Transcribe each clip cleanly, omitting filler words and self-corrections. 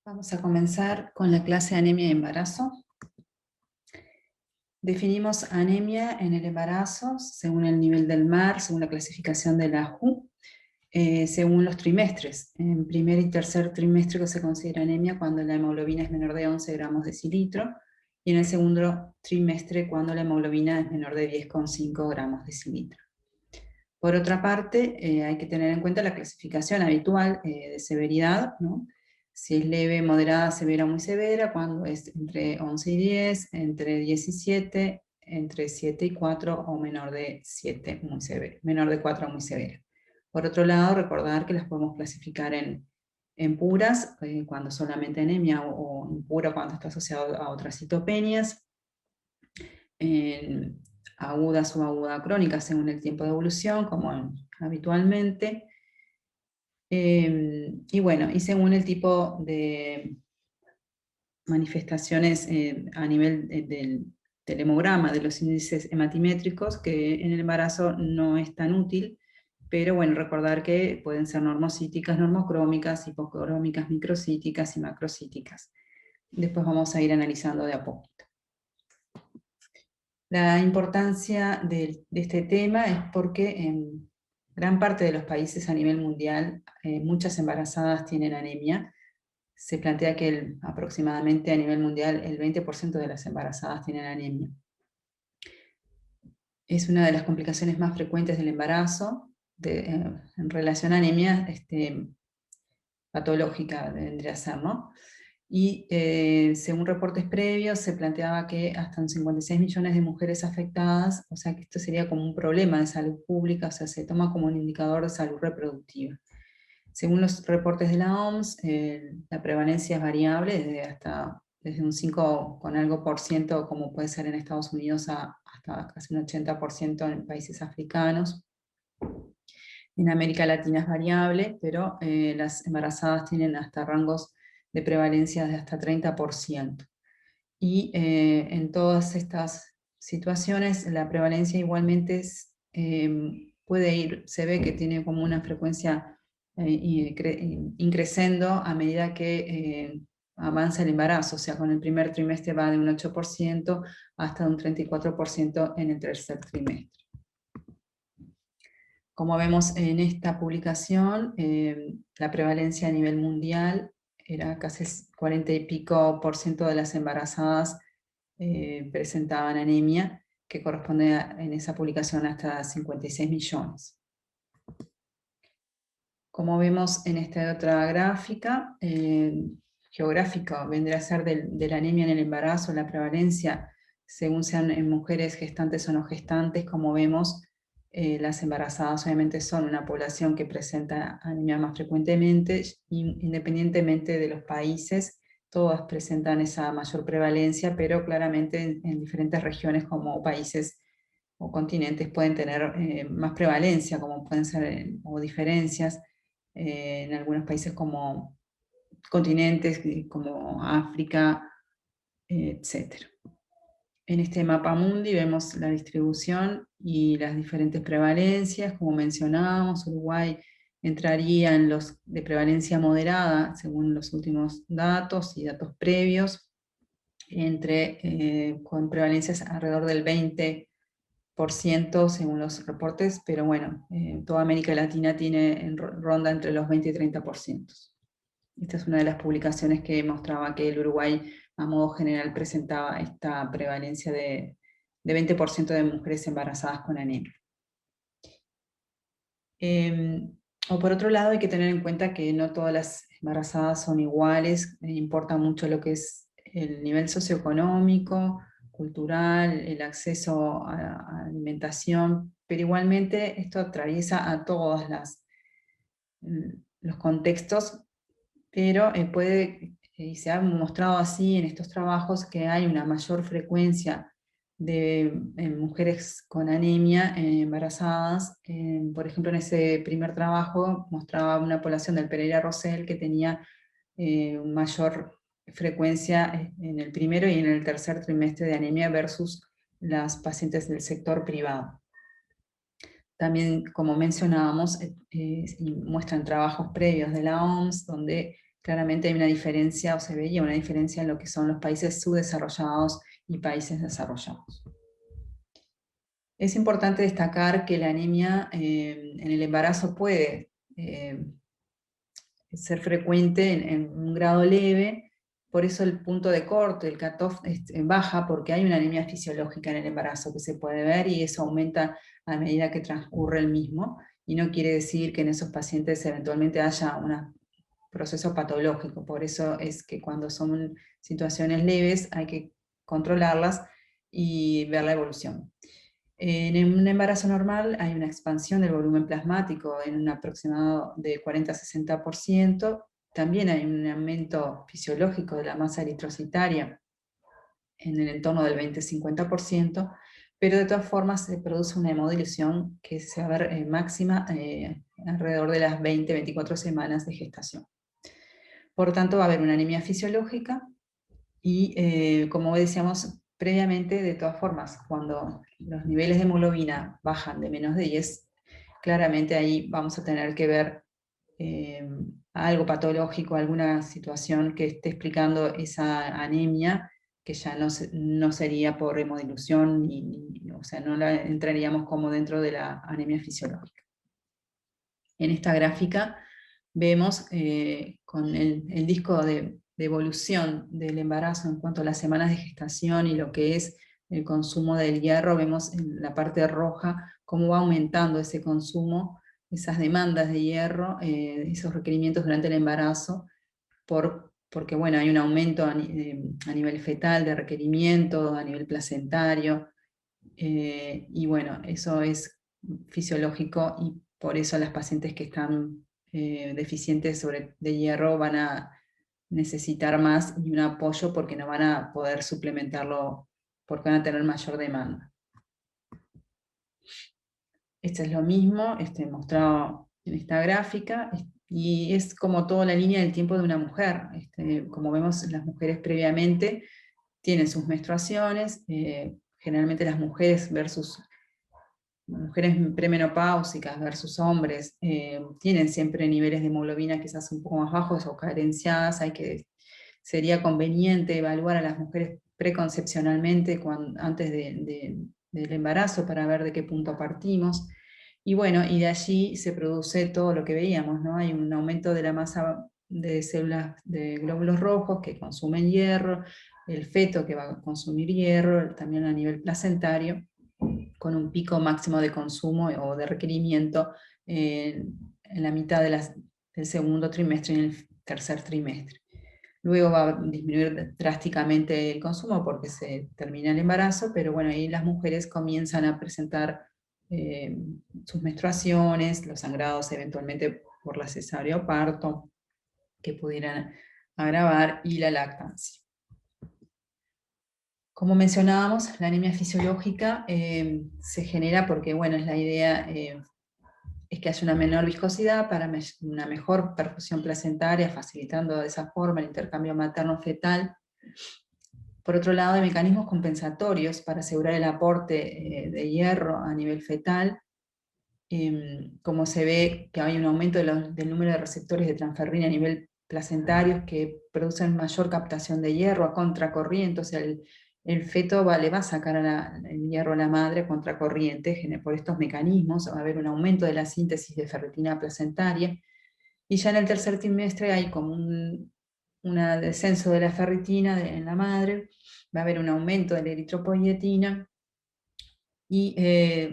Vamos a comenzar con la clase de anemia y embarazo. Definimos anemia en el embarazo según el nivel del mar, según la clasificación de la WHO, según los trimestres. En primer y tercer trimestre que se considera anemia cuando la hemoglobina es menor de 11 gramos decilitro, y en el segundo trimestre cuando la hemoglobina es menor de 10,5 gramos decilitro. Por otra parte, hay que tener en cuenta la clasificación habitual de severidad, ¿no? Si es leve, moderada, severa o muy severa, cuando es entre 11 y 10, entre 10 y 7, entre 7 y 4 o menor de 7, muy severa, menor de 4 o muy severa. Por otro lado, recordar que las podemos clasificar en puras, cuando solamente anemia, o impura cuando está asociado a otras citopenias, en aguda, subaguda, crónica, según el tiempo de evolución, como habitualmente. Y bueno, y según el tipo de manifestaciones a nivel del hemograma, de los índices hematimétricos, que en el embarazo no es tan útil, pero bueno, recordar que pueden ser normocíticas, normocrómicas, hipocrómicas, microcíticas y macrocíticas. Después vamos a ir analizando de a poco. La importancia de este tema es porque en gran parte de los países a nivel mundial, muchas embarazadas tienen anemia. Se plantea que aproximadamente a nivel mundial el 20% de las embarazadas tienen anemia. Es una de las complicaciones más frecuentes del embarazo en relación a anemia patológica, vendría a ser, ¿no? Y según reportes previos se planteaba que hasta un 56 millones de mujeres afectadas, o sea que esto sería como un problema de salud pública, o sea, se toma como un indicador de salud reproductiva. Según los reportes de la OMS, la prevalencia es variable desde un 5 con algo por ciento, como puede ser en Estados Unidos, hasta casi un 80% en países africanos. En América Latina es variable, pero las embarazadas tienen hasta rangos de prevalencia de hasta 30%. Y en todas estas situaciones la prevalencia igualmente puede ir, se ve que tiene como una frecuencia increciendo a medida que avanza el embarazo, o sea, con el primer trimestre va de un 8% hasta un 34% en el tercer trimestre. Como vemos en esta publicación, la prevalencia a nivel mundial era casi 40 y pico por ciento de las embarazadas presentaban anemia, que corresponde en esa publicación hasta 56 millones. Como vemos en esta otra gráfica, geográfica, vendría a ser de la anemia en el embarazo, la prevalencia, según sean en mujeres gestantes o no gestantes, como vemos, las embarazadas obviamente son una población que presenta anemia más frecuentemente, independientemente de los países, todas presentan esa mayor prevalencia, pero claramente en diferentes regiones como países o continentes pueden tener más prevalencia, como pueden ser, o diferencias en algunos países como continentes, como África, etc. En este mapa mundi vemos la distribución y las diferentes prevalencias, como mencionábamos. Uruguay entraría en los de prevalencia moderada, según los últimos datos y datos previos, con prevalencias alrededor del 20% según los reportes, pero bueno, toda América Latina ronda entre los 20 y 30%. Esta es una de las publicaciones que mostraba que el Uruguay a modo general presentaba esta prevalencia de 20% de mujeres embarazadas con anemia. O por otro lado hay que tener en cuenta que no todas las embarazadas son iguales, importa mucho lo que es el nivel socioeconómico, cultural, el acceso a alimentación, pero igualmente esto atraviesa a todos los contextos, pero y se ha mostrado así en estos trabajos que hay una mayor frecuencia de mujeres con anemia embarazadas. Por ejemplo, en ese primer trabajo mostraba una población del Pereira-Rosell que tenía mayor frecuencia en el primero y en el tercer trimestre de anemia versus las pacientes del sector privado. También, como mencionábamos, muestran trabajos previos de la OMS donde claramente hay una diferencia, o se veía una diferencia en lo que son los países subdesarrollados y países desarrollados. Es importante destacar que la anemia en el embarazo puede ser frecuente en un grado leve, por eso el punto de corte, el cutoff, baja, porque hay una anemia fisiológica en el embarazo que se puede ver y eso aumenta a medida que transcurre el mismo, y no quiere decir que en esos pacientes eventualmente haya un proceso patológico, por eso es que cuando son situaciones leves hay que controlarlas y ver la evolución. En un embarazo normal hay una expansión del volumen plasmático en un aproximado de 40 a 60%. También hay un aumento fisiológico de la masa eritrocitaria en el entorno del 20-50%, pero de todas formas se produce una hemodilución que se va a ver máxima alrededor de las 20-24 semanas de gestación. Por tanto, va a haber una anemia fisiológica y, como decíamos previamente, de todas formas, cuando los niveles de hemoglobina bajan de menos de 10, claramente ahí vamos a tener que ver algo patológico, alguna situación que esté explicando esa anemia, que ya no sería por hemodilución, o sea, no la entraríamos como dentro de la anemia fisiológica. En esta gráfica vemos con el disco de evolución del embarazo en cuanto a las semanas de gestación y lo que es el consumo del hierro, vemos en la parte roja cómo va aumentando ese consumo, esas demandas de hierro, esos requerimientos durante el embarazo, porque bueno, hay un aumento a nivel fetal de requerimiento, a nivel placentario, y bueno, eso es fisiológico y por eso las pacientes que están deficientes de hierro van a necesitar más y un apoyo porque no van a poder suplementarlo, porque van a tener mayor demanda. Este es lo mismo, mostrado en esta gráfica, y es como toda la línea del tiempo de una mujer. Como vemos, las mujeres previamente tienen sus menstruaciones, generalmente las mujeres mujeres premenopáusicas versus hombres, tienen siempre niveles de hemoglobina quizás un poco más bajos o carenciadas. Sería conveniente evaluar a las mujeres preconcepcionalmente antes del embarazo para ver de qué punto partimos. Y bueno, y de allí se produce todo lo que veíamos, ¿no? Hay un aumento de la masa de células de glóbulos rojos que consumen hierro, el feto que va a consumir hierro, también a nivel placentario, con un pico máximo de consumo o de requerimiento en la mitad del segundo trimestre y en el tercer trimestre. Luego va a disminuir drásticamente el consumo porque se termina el embarazo, pero bueno, ahí las mujeres comienzan a presentar sus menstruaciones, los sangrados eventualmente por la cesárea o parto, que pudieran agravar, y la lactancia. Como mencionábamos, la anemia fisiológica se genera porque, bueno, es la idea es que haya una menor viscosidad para una mejor perfusión placentaria, facilitando de esa forma el intercambio materno-fetal. Por otro lado, hay mecanismos compensatorios para asegurar el aporte de hierro a nivel fetal, como se ve que hay un aumento del número de receptores de transferrina a nivel placentarios que producen mayor captación de hierro a contracorriente, o sea, el feto le va a sacar el hierro a la madre a contracorriente por estos mecanismos, va a haber un aumento de la síntesis de ferritina placentaria, y ya en el tercer trimestre hay como un descenso de la ferritina en la madre, va a haber un aumento de la eritropoyetina, y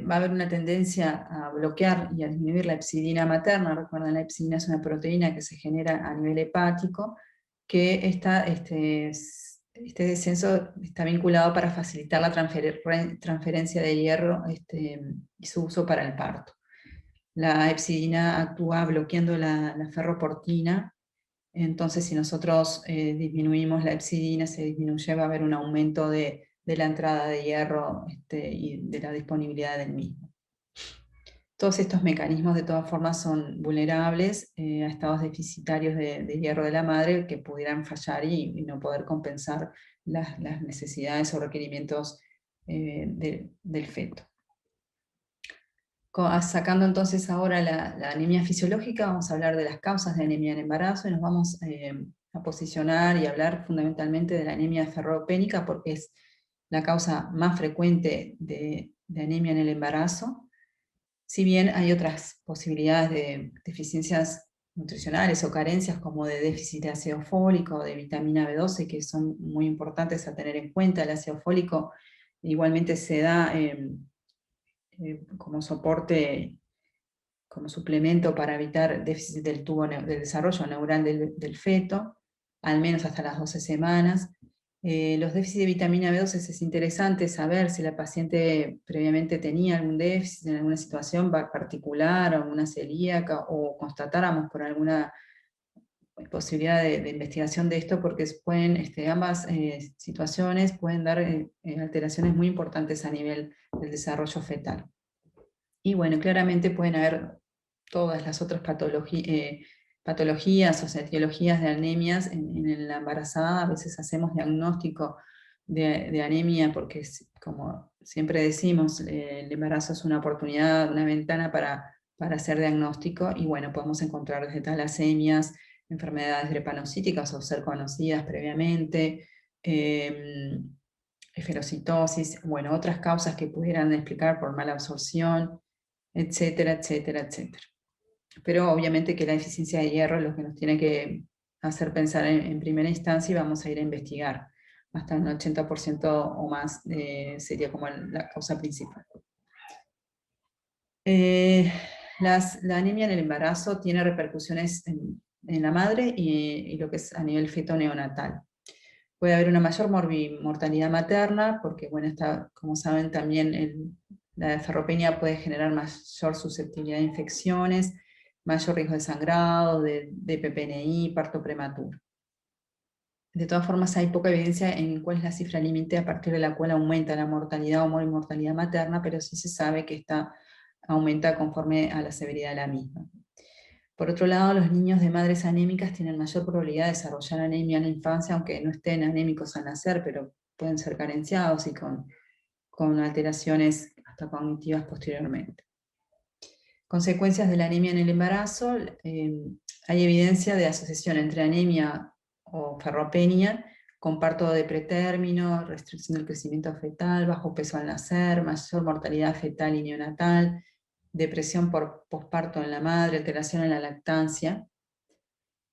va a haber una tendencia a bloquear y a disminuir la hepcidina materna. Recuerden, la hepcidina es una proteína que se genera a nivel hepático, que este descenso está vinculado para facilitar la transferencia de hierro y su uso para el parto. La hepcidina actúa bloqueando la ferroportina, entonces si nosotros disminuimos la hepcidina, se disminuye, va a haber un aumento de la entrada de hierro y de la disponibilidad del mismo. Todos estos mecanismos de todas formas son vulnerables a estados deficitarios de hierro de la madre que pudieran fallar y no poder compensar las necesidades o requerimientos del feto. Sacando entonces ahora la anemia fisiológica, vamos a hablar de las causas de anemia en embarazo y nos vamos a posicionar y hablar fundamentalmente de la anemia ferropénica porque es la causa más frecuente de anemia en el embarazo. Si bien hay otras posibilidades de deficiencias nutricionales o carencias como de déficit de ácido fólico o de vitamina B12 que son muy importantes a tener en cuenta. El ácido fólico igualmente se da como soporte, como suplemento para evitar déficit del tubo del desarrollo neural del feto, al menos hasta las 12 semanas. Los déficits de vitamina B12 es interesante saber si la paciente previamente tenía algún déficit en alguna situación particular, o alguna celíaca, o constatáramos por alguna posibilidad de investigación de esto, porque pueden, ambas situaciones pueden dar alteraciones muy importantes a nivel del desarrollo fetal. Y bueno, claramente pueden haber todas las otras patologías o sea, etiologías de anemias en la embarazada. A veces hacemos diagnóstico de anemia porque, como siempre decimos, el embarazo es una oportunidad, una ventana para hacer diagnóstico, y bueno, podemos encontrar desde talasemias, enfermedades drepanocíticas o ser conocidas previamente, esferocitosis, bueno, otras causas que pudieran explicar por mala absorción, etcétera, etcétera, etcétera. Pero obviamente que la deficiencia de hierro es lo que nos tiene que hacer pensar en primera instancia, y vamos a ir a investigar. Hasta un 80% o más sería como la causa principal. La anemia en el embarazo tiene repercusiones en la madre y lo que es a nivel feto neonatal. Puede haber una mayor mortalidad materna, porque, bueno, como saben, también la ferropenia puede generar mayor susceptibilidad de infecciones, mayor riesgo de sangrado, de PPNI, parto prematuro. De todas formas, hay poca evidencia en cuál es la cifra límite a partir de la cual aumenta la mortalidad o mortalidad materna, pero sí se sabe que aumenta conforme a la severidad de la misma. Por otro lado, los niños de madres anémicas tienen mayor probabilidad de desarrollar anemia en la infancia, aunque no estén anémicos al nacer, pero pueden ser carenciados y con alteraciones hasta cognitivas posteriormente. Consecuencias de la anemia en el embarazo. Hay evidencia de asociación entre anemia o ferropenia con parto de pretérmino, restricción del crecimiento fetal, bajo peso al nacer, mayor mortalidad fetal y neonatal, depresión por posparto en la madre, alteración en la lactancia.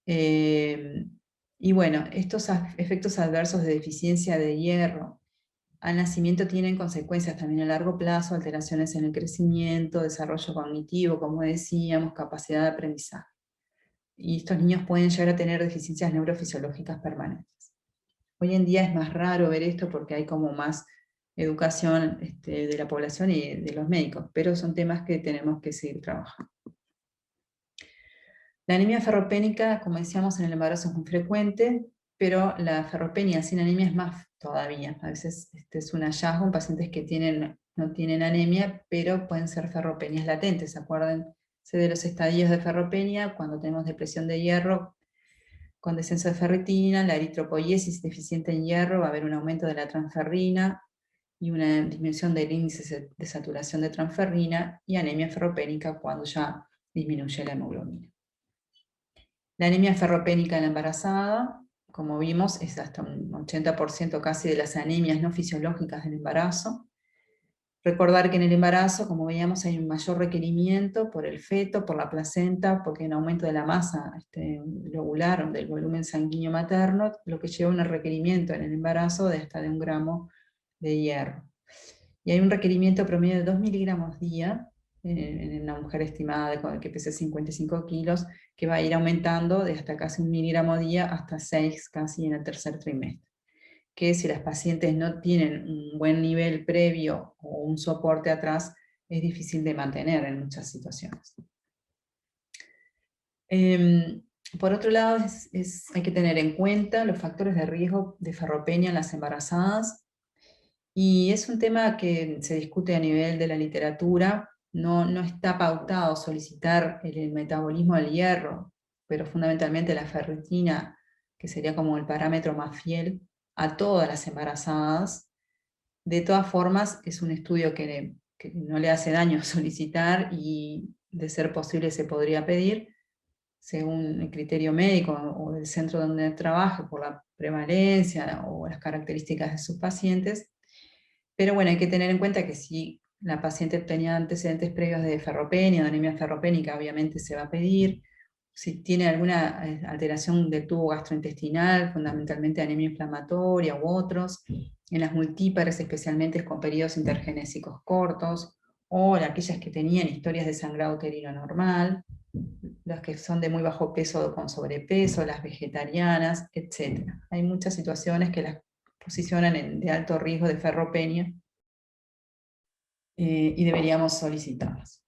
Y bueno, estos efectos adversos de deficiencia de hierro al nacimiento tienen consecuencias también a largo plazo, alteraciones en el crecimiento, desarrollo cognitivo, como decíamos, capacidad de aprendizaje. Y estos niños pueden llegar a tener deficiencias neurofisiológicas permanentes. Hoy en día es más raro ver esto porque hay como más educación de la población y de los médicos, pero son temas que tenemos que seguir trabajando. La anemia ferropénica, como decíamos, en el embarazo es muy frecuente, pero la ferropenia sin anemia es más todavía. A veces es un hallazgo en pacientes que no tienen anemia, pero pueden ser ferropenias latentes. Acuérdense de los estadios de ferropenia, cuando tenemos depresión de hierro, con descenso de ferritina, la eritropoiesis deficiente en hierro, va a haber un aumento de la transferrina y una disminución del índice de saturación de transferrina, y anemia ferropénica cuando ya disminuye la hemoglobina. La anemia ferropénica en la embarazada, como vimos, es hasta un 80% casi de las anemias no fisiológicas del embarazo. Recordar que en el embarazo, como veíamos, hay un mayor requerimiento por el feto, por la placenta, porque hay un aumento de la masa lobular, del volumen sanguíneo materno, lo que lleva a un requerimiento en el embarazo de hasta de 1 gramo de hierro. Y hay un requerimiento promedio de 2 miligramos día en una mujer estimada que pese 55 kilos, que va a ir aumentando de hasta casi 1 miligramo día hasta 6 casi en el tercer trimestre. Que si las pacientes no tienen un buen nivel previo o un soporte atrás, es difícil de mantener en muchas situaciones. Por otro lado, hay que tener en cuenta los factores de riesgo de ferropenia en las embarazadas, y es un tema que se discute a nivel de la literatura. No está pautado solicitar el metabolismo del hierro, pero fundamentalmente la ferritina, que sería como el parámetro más fiel a todas las embarazadas. De todas formas, es un estudio que que no le hace daño solicitar y de ser posible se podría pedir, según el criterio médico o del centro donde trabaje, por la prevalencia o las características de sus pacientes. Pero bueno, hay que tener en cuenta que si la paciente tenía antecedentes previos de ferropenia, de anemia ferropénica, obviamente se va a pedir. Si tiene alguna alteración del tubo gastrointestinal, fundamentalmente anemia inflamatoria u otros, en las multípares, especialmente con periodos intergenésicos cortos, o aquellas que tenían historias de sangrado uterino normal, las que son de muy bajo peso o con sobrepeso, las vegetarianas, etc. Hay muchas situaciones que las posicionan de alto riesgo de ferropenia y deberíamos solicitarlas.